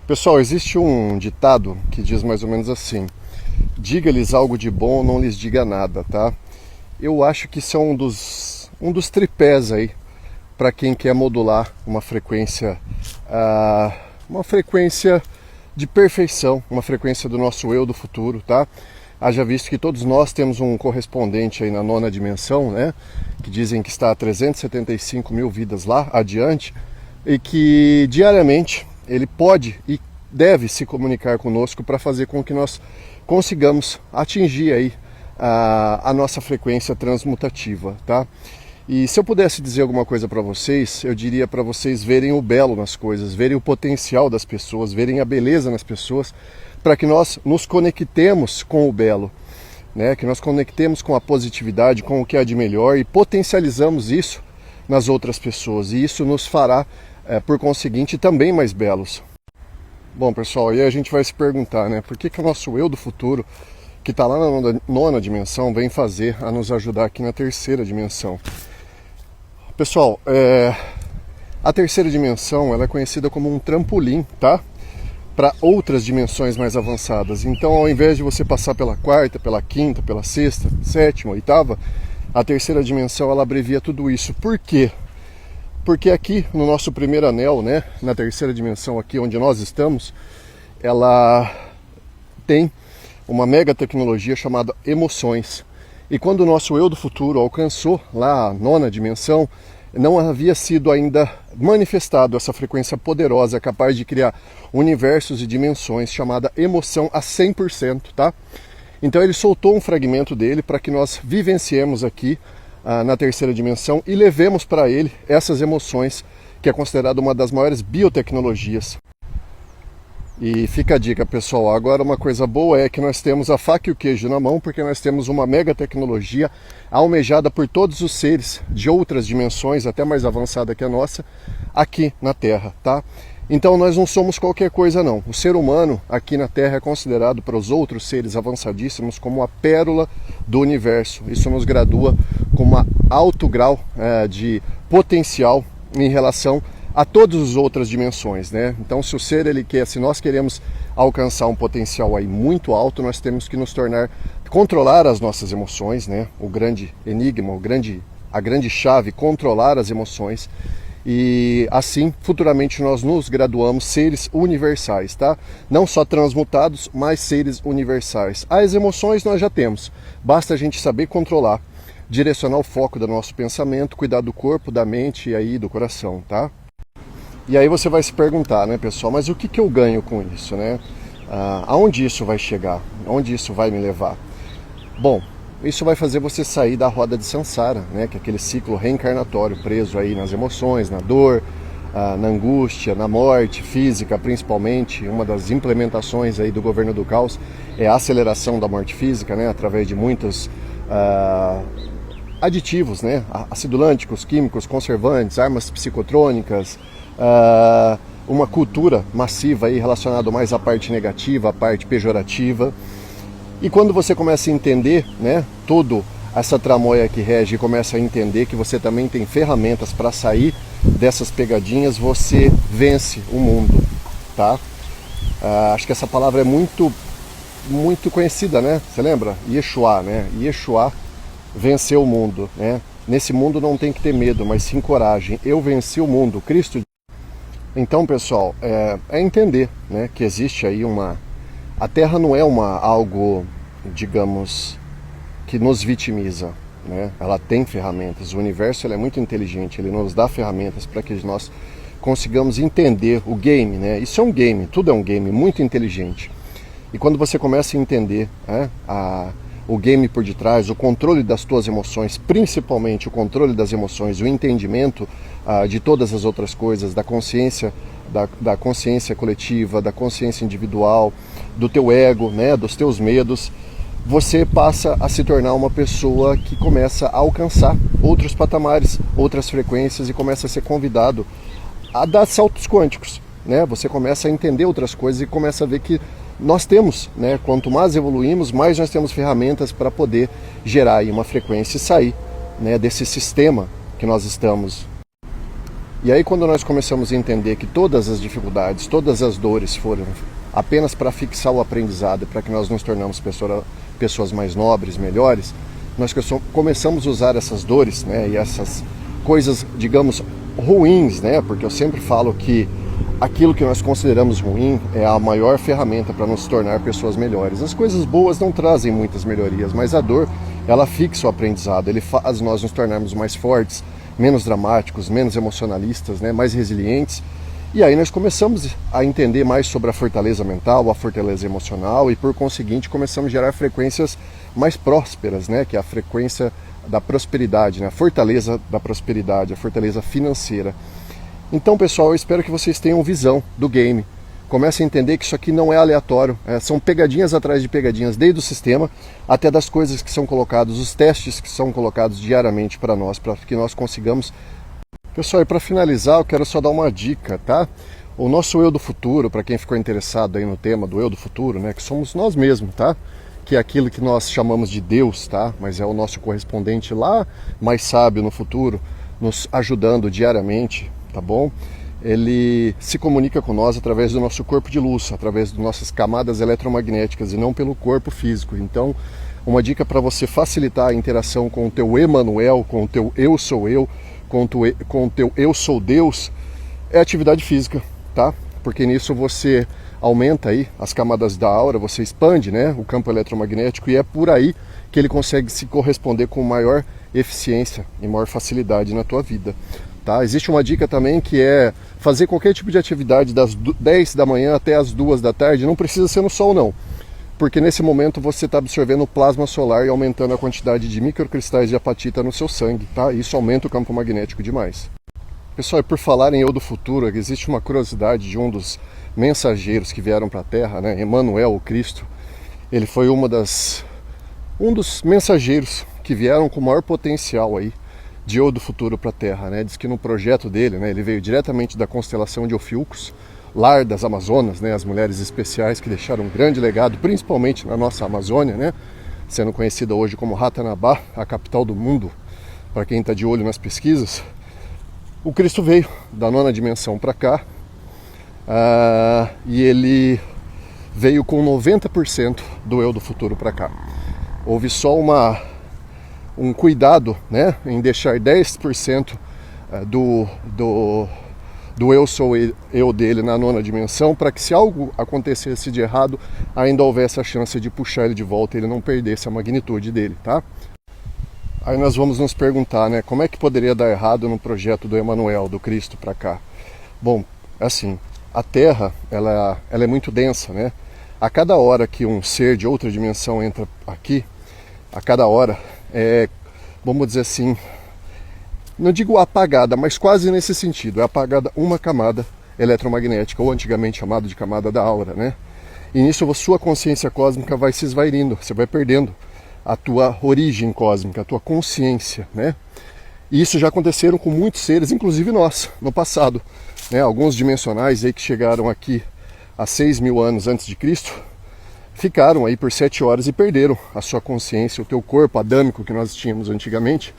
Pessoal, existe um ditado que diz mais ou menos assim: diga-lhes algo de bom, não lhes diga nada, tá? Eu acho que isso é um dos tripés aí para quem quer modular uma frequência de perfeição, uma frequência do nosso eu do futuro, tá? Haja visto que todos nós temos um correspondente aí na nona dimensão, né? Que dizem que está a 375 mil vidas lá adiante e que diariamente ele pode e deve se comunicar conosco para fazer com que nós consigamos atingir aí a nossa frequência transmutativa, tá? E se eu pudesse dizer alguma coisa para vocês, eu diria para vocês verem o belo nas coisas, verem o potencial das pessoas, verem a beleza nas pessoas, para que nós nos conectemos com o belo, né? Que nós conectemos com a positividade, com o que há de melhor e potencializamos isso nas outras pessoas. E isso nos fará, por conseguinte, também mais belos. Bom, pessoal, aí a gente vai se perguntar, né? Por que o nosso eu do futuro, que está lá na nona dimensão, vem fazer a nos ajudar aqui na terceira dimensão? Pessoal, a terceira dimensão ela é conhecida como um trampolim, tá? Para outras dimensões mais avançadas. Então, ao invés de você passar pela quarta, pela quinta, pela sexta, sétima, oitava, a terceira dimensão ela abrevia tudo isso. Por quê? Porque aqui no nosso primeiro anel, né, na terceira dimensão aqui onde nós estamos, ela tem uma mega tecnologia chamada emoções. E quando o nosso eu do futuro alcançou lá a nona dimensão, não havia sido ainda manifestado essa frequência poderosa capaz de criar universos e dimensões chamada emoção a 100%, tá? Então ele soltou um fragmento dele para que nós vivenciemos aqui na terceira dimensão e levemos para ele essas emoções, que é considerada uma das maiores biotecnologias. E fica a dica, pessoal, agora uma coisa boa é que nós temos a faca e o queijo na mão, porque nós temos uma mega tecnologia almejada por todos os seres de outras dimensões, até mais avançada que a nossa, aqui na Terra, tá? Então nós não somos qualquer coisa não. O ser humano aqui na Terra é considerado para os outros seres avançadíssimos como a pérola do universo. Isso nos gradua com um alto grau de potencial em relação a todas as outras dimensões, né? Então se o ser ele quer, se nós queremos alcançar um potencial aí muito alto, nós temos que nos tornar, controlar as nossas emoções, né? O grande enigma, a grande chave, controlar as emoções. E assim, futuramente nós nos graduamos seres universais, tá? Não só transmutados, mas seres universais. As emoções nós já temos, basta a gente saber controlar, direcionar o foco do nosso pensamento, cuidar do corpo, da mente e aí do coração, tá? E aí você vai se perguntar, né, pessoal, mas o que eu ganho com isso, né? Aonde isso vai chegar? Aonde isso vai me levar? Bom, isso vai fazer você sair da roda de Sansara, né? Que é aquele ciclo reencarnatório preso aí nas emoções, na dor, na angústia, na morte física principalmente. Uma das implementações aí do governo do caos é a aceleração da morte física, né? Através de muitos aditivos, né? Acidulânticos, químicos, conservantes, armas psicotrônicas, uma cultura massiva aí relacionada mais à parte negativa, à parte pejorativa. E quando você começa a entender, né, toda essa tramóia que rege e começa a entender que você também tem ferramentas para sair dessas pegadinhas, você vence o mundo, tá? Acho que essa palavra é muito conhecida, né? Você lembra? Yeshua, né? Yeshua venceu o mundo, né? Nesse mundo não tem que ter medo, mas sim coragem. Eu venci o mundo, Cristo. Então, pessoal, é entender, né, que existe aí a Terra não é algo, digamos, que nos vitimiza, né? Ela tem ferramentas, o universo ele é muito inteligente, ele nos dá ferramentas para que nós consigamos entender o game, né? Isso é um game, tudo é um game muito inteligente. E quando você começa a entender, né, o game por detrás, o controle das tuas emoções, principalmente o controle das emoções, o entendimento de todas as outras coisas, da consciência, da consciência coletiva, da consciência individual, do teu ego, né, dos teus medos, você passa a se tornar uma pessoa que começa a alcançar outros patamares, outras frequências e começa a ser convidado a dar saltos quânticos, né? Você começa a entender outras coisas e começa a ver que nós temos, né, quanto mais evoluímos, mais nós temos ferramentas para poder gerar aí uma frequência e sair, né, desse sistema que nós estamos. E aí quando nós começamos a entender que todas as dificuldades, todas as dores foram apenas para fixar o aprendizado, para que nós nos tornamos pessoas mais nobres, melhores, nós começamos a usar essas dores, né, e essas coisas, digamos, ruins, né, porque eu sempre falo que aquilo que nós consideramos ruim é a maior ferramenta para nos tornar pessoas melhores. As coisas boas não trazem muitas melhorias, mas a dor, ela fixa o aprendizado, ele faz nós nos tornarmos mais fortes, menos dramáticos, menos emocionalistas, né, mais resilientes. E aí nós começamos a entender mais sobre a fortaleza mental, a fortaleza emocional e, por conseguinte, começamos a gerar frequências mais prósperas, né, que é a frequência da prosperidade, né, a fortaleza da prosperidade, a fortaleza financeira. Então, pessoal, eu espero que vocês tenham visão do game. Comecem a entender que isso aqui não é aleatório, são pegadinhas atrás de pegadinhas, desde o sistema até das coisas que são colocadas, os testes que são colocados diariamente para nós, para que nós consigamos. Pessoal, e para finalizar, eu quero só dar uma dica, tá? O nosso eu do futuro, para quem ficou interessado aí no tema do eu do futuro, né, que somos nós mesmos, tá? Que é aquilo que nós chamamos de Deus, tá? Mas é o nosso correspondente lá, mais sábio no futuro, nos ajudando diariamente, tá bom? Ele se comunica com nós através do nosso corpo de luz, através das nossas camadas eletromagnéticas e não pelo corpo físico. Então, uma dica para você facilitar a interação com o teu Emanuel, com o teu eu sou eu, com o teu eu sou Deus, é atividade física, tá? Porque nisso você aumenta aí as camadas da aura, você expande, né, o campo eletromagnético, e é por aí que ele consegue se corresponder com maior eficiência e maior facilidade na tua vida. Tá? Existe uma dica também que é fazer qualquer tipo de atividade das 10 da manhã até as 2 da tarde, não precisa ser no sol não, porque nesse momento você está absorvendo o plasma solar e aumentando a quantidade de microcristais de apatita no seu sangue, tá? Isso aumenta o campo magnético demais. Pessoal, e por falar em eu do futuro, existe uma curiosidade de um dos mensageiros que vieram para a Terra, né? Emanuel, o Cristo. Ele foi um dos mensageiros que vieram com o maior potencial aí de eu do futuro para a Terra, né? Diz que no projeto dele, né, ele veio diretamente da constelação de Ophiuchus, lar das Amazonas, né, as mulheres especiais que deixaram um grande legado, principalmente na nossa Amazônia, né, sendo conhecida hoje como Ratanabá, a capital do mundo, para quem está de olho nas pesquisas. O Cristo veio da 9ª dimensão para cá, e ele veio com 90% do eu do futuro para cá. Houve só um cuidado, né, em deixar 10% do eu sou eu dele na 9ª dimensão, para que se algo acontecesse de errado, ainda houvesse a chance de puxar ele de volta e ele não perdesse a magnitude dele, tá? Aí nós vamos nos perguntar, né, como é que poderia dar errado no projeto do Emanuel, do Cristo para cá? Bom, assim, a Terra, ela é muito densa, né? A cada hora que um ser de outra dimensão entra aqui, a cada hora, vamos dizer assim, não digo apagada, mas quase nesse sentido, é apagada uma camada eletromagnética, ou antigamente chamada de camada da aura, né? E nisso a sua consciência cósmica vai se esvairindo, você vai perdendo a tua origem cósmica, a tua consciência, né? E isso já aconteceram com muitos seres, inclusive nós, no passado, né? Alguns dimensionais aí que chegaram aqui há 6.000 anos antes de Cristo, ficaram aí por 7 horas e perderam a sua consciência, o teu corpo adâmico que nós tínhamos antigamente,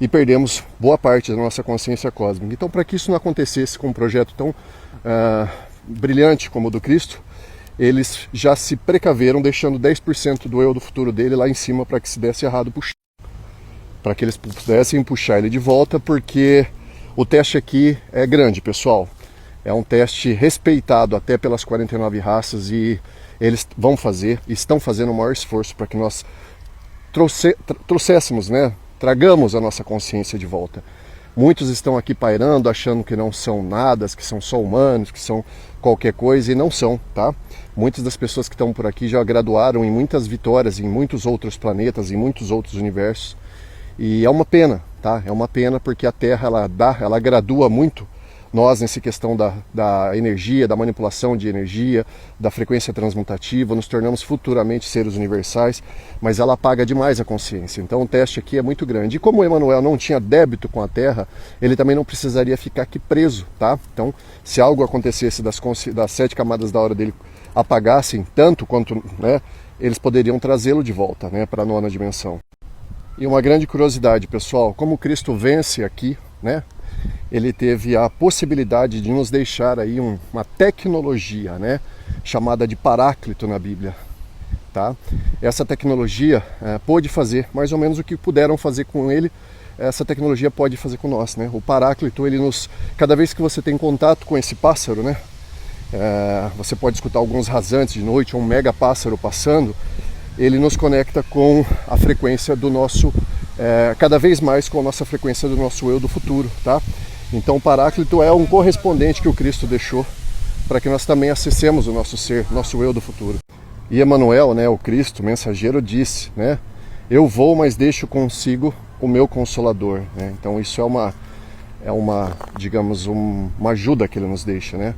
e perdemos boa parte da nossa consciência cósmica. Então, para que isso não acontecesse com um projeto tão brilhante como o do Cristo, eles já se precaveram, deixando 10% do eu do futuro dele lá em cima para que se desse errado puxar, para que eles pudessem puxar ele de volta, porque o teste aqui é grande, pessoal. É um teste respeitado até pelas 49 raças, e eles vão fazer, estão fazendo o maior esforço para que nós trouxéssemos, né, tragamos a nossa consciência de volta. Muitos estão aqui pairando, achando que não são nada, que são só humanos, que são qualquer coisa, e não são, tá? Muitas das pessoas que estão por aqui já graduaram em muitas vitórias, em muitos outros planetas, em muitos outros universos. E é uma pena, tá? É uma pena porque a Terra, ela gradua muito nós nessa questão da energia, da manipulação de energia, da frequência transmutativa, nos tornamos futuramente seres universais, mas ela apaga demais a consciência. Então o teste aqui é muito grande. E como o Emanuel não tinha débito com a Terra, ele também não precisaria ficar aqui preso, tá? Então, se algo acontecesse das 7 camadas da aura dele apagassem tanto quanto, né, eles poderiam trazê-lo de volta, né, para a 9ª dimensão. E uma grande curiosidade, pessoal, como Cristo vence aqui, né, ele teve a possibilidade de nos deixar aí uma tecnologia, né, chamada de Paráclito na Bíblia. Tá? Essa tecnologia pôde fazer mais ou menos o que puderam fazer com ele, essa tecnologia pode fazer com nós, né? O Paráclito, ele cada vez que você tem contato com esse pássaro, né, você pode escutar alguns rasantes de noite, um mega pássaro passando, ele nos conecta com a frequência do nosso, cada vez mais com a nossa frequência do nosso eu do futuro, tá? Então o Paráclito é um correspondente que o Cristo deixou para que nós também acessemos o nosso ser, nosso eu do futuro. E Emmanuel, né, o Cristo, mensageiro, disse, né, eu vou, mas deixo consigo o meu Consolador. Né? Então isso digamos, uma ajuda que ele nos deixa, né?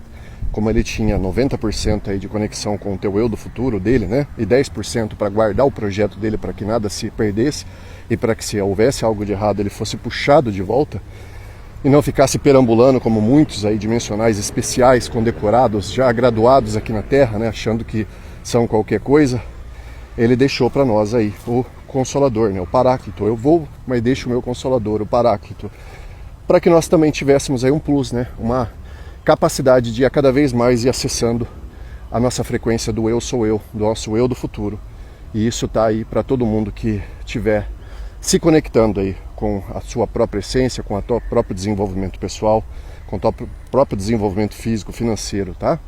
Como ele tinha 90% aí de conexão com o teu eu do futuro dele, né? E 10% para guardar o projeto dele para que nada se perdesse e para que se houvesse algo de errado ele fosse puxado de volta e não ficasse perambulando como muitos aí dimensionais especiais, condecorados, já graduados aqui na Terra, né? Achando que são qualquer coisa. Ele deixou para nós aí o Consolador, né? O Paráclito. Eu vou, mas deixo o meu Consolador, o Paráclito, para que nós também tivéssemos aí um plus, né? Uma capacidade de a cada vez mais ir acessando a nossa frequência do eu sou eu, do nosso eu do futuro. E isso está aí para todo mundo que estiver se conectando aí com a sua própria essência, com o próprio desenvolvimento pessoal, com o próprio desenvolvimento físico, financeiro, tá?